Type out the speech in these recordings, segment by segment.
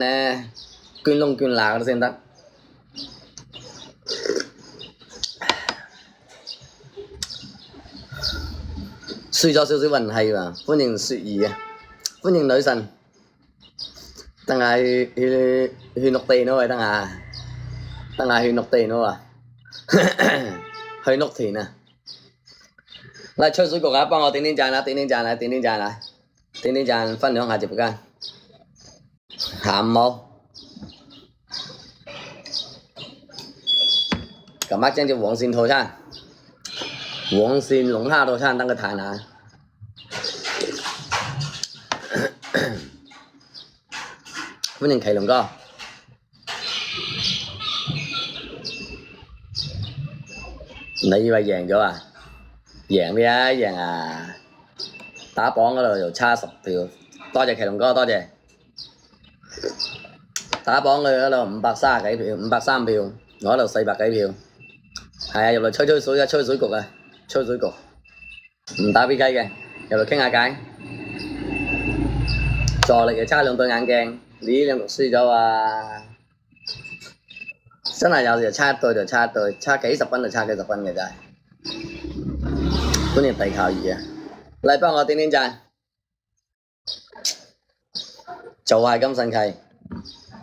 咧捐窿捐罅嗰啲先得。輸咗少少運氣喎，歡迎雪兒啊，歡迎女神，等下去綠地nữa rồi，等下去綠地nữa啊，去綠田啊，嚟吹水局啊，幫我點讚啦，點讚啦，點讚，分享下直播間，下午冇，今晚整隻黃鱔套餐，黃鱔龍蝦套餐，等佢彈下。歡迎麒麟哥，你以為贏咗啊？贏咩啊？贏啊！打榜嗰度又差10票，多謝麒麟哥，多謝。打榜佢嗰度530幾票，503票，我嗰度400幾票。係啊，入嚟吹吹水啊，吹水局啊，吹水局。唔打飛機嘅，入嚟傾下偈。助力又差2對眼鏡。呢兩局輸咗啊！真係有時差1對就差1對，差幾十分就差幾十分嘅真係。歡迎地球儀啊！嚟幫我點讚，就係咁神奇，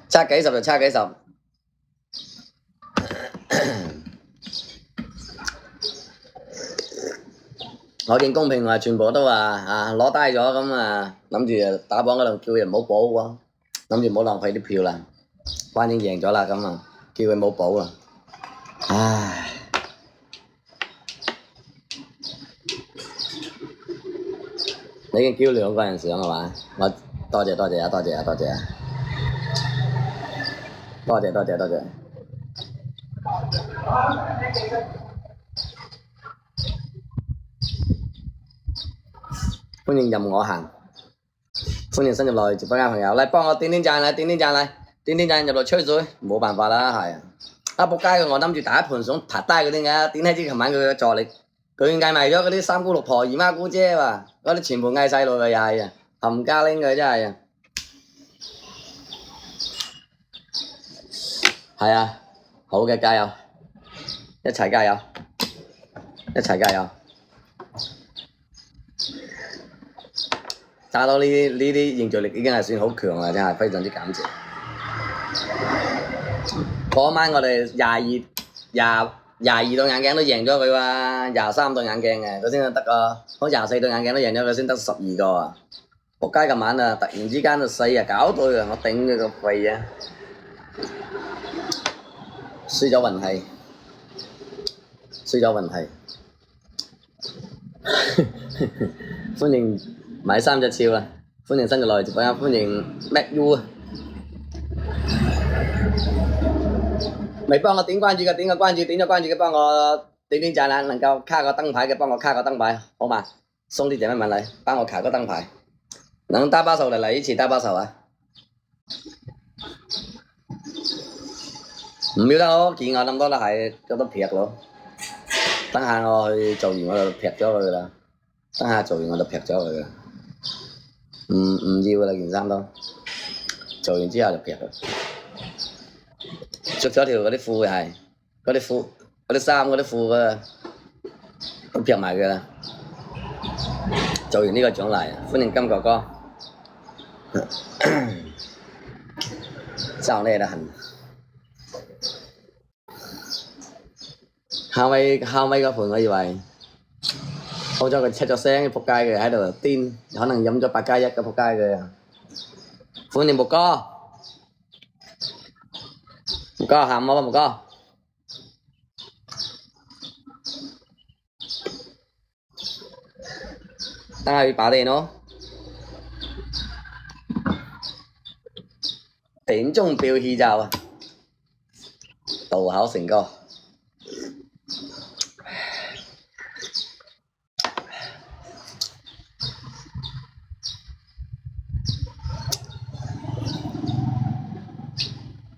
差幾十就差幾十。我見公屏話全部都話攞低咗咁啊，諗住打榜嗰度叫人唔好補喎。諗住唔好浪費啲票啦，反正贏咗啦咁啊，叫佢冇補啊，唉，你已經叫2個人上係嘛？我多謝，歡迎任我行。歡迎新入來直播間朋友，嚟幫我點讚啦，點讚入來吹水，冇辦法啦，係啊！仆街嘅我諗住打一盤想拍低嗰啲嘅，點解知琴晚佢嘅助力，佢嗌埋咗嗰啲三姑六婆、姨媽姑姐喎，嗰啲全部嗌細路嘅又係啊，冚家拎佢真係啊！係啊，好嘅，加油，一齊加油！打到呢啲凝聚力已經係算好強啦，真係非常之感謝。嗰晚我哋22對眼鏡都贏咗佢喎，23對眼鏡嘅，佢先得個，好24對眼鏡都贏咗佢先得12個啊！仆街今晚啊，突然之間就49對啊，我頂佢個肺啊！輸咗運氣，歡迎買3隻超啊！歡迎新入來直播間，歡迎 Mac U 啊！未幫我點關注嘅，點咗關注嘅幫我點讚啦！能夠卡個燈牌嘅幫我卡個燈牌，好嘛？送啲獎品嚟，幫我卡個燈牌。能搭把手嚟一起搭把手啊！唔要得我見我咁多都係都劈咯。等下我去做完我就劈咗佢啦。唔要啦件衫都，做完之後就劈啦。着咗條嗰啲褲係，嗰啲衫嗰啲褲啊，都劈埋佢啦。做完呢個獎勵，歡迎金哥哥，真係得很。後尾嗰盤我以為，好彩佢出咗聲，仆街嘅喺度癲，可能飲咗8+1嘅仆街嘅。歡迎木哥，喊我吧木哥。等下去打電咯，點鐘表氣就啊，渡口成歌。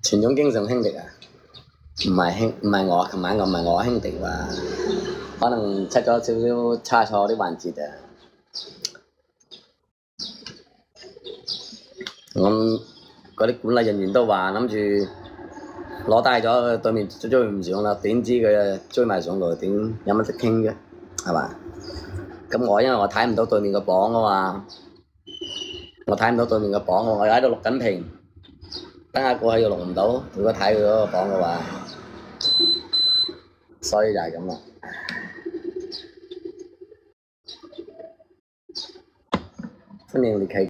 全種經常兄弟啊，唔係我，琴晚我唔係我兄弟話，可能出咗少少差錯啲環節啊。嗰啲管理人員都話諗住攞低咗，對面追唔上啦，點知佢追埋上來，點有乜得傾啫？係嘛？咁我因為我睇唔到對面個榜啊嘛，我睇唔到對面個榜，我喺度錄緊屏，等下過去又錄唔到。如果睇佢嗰個榜嘅話，所以就係咁啦。歡迎你啟。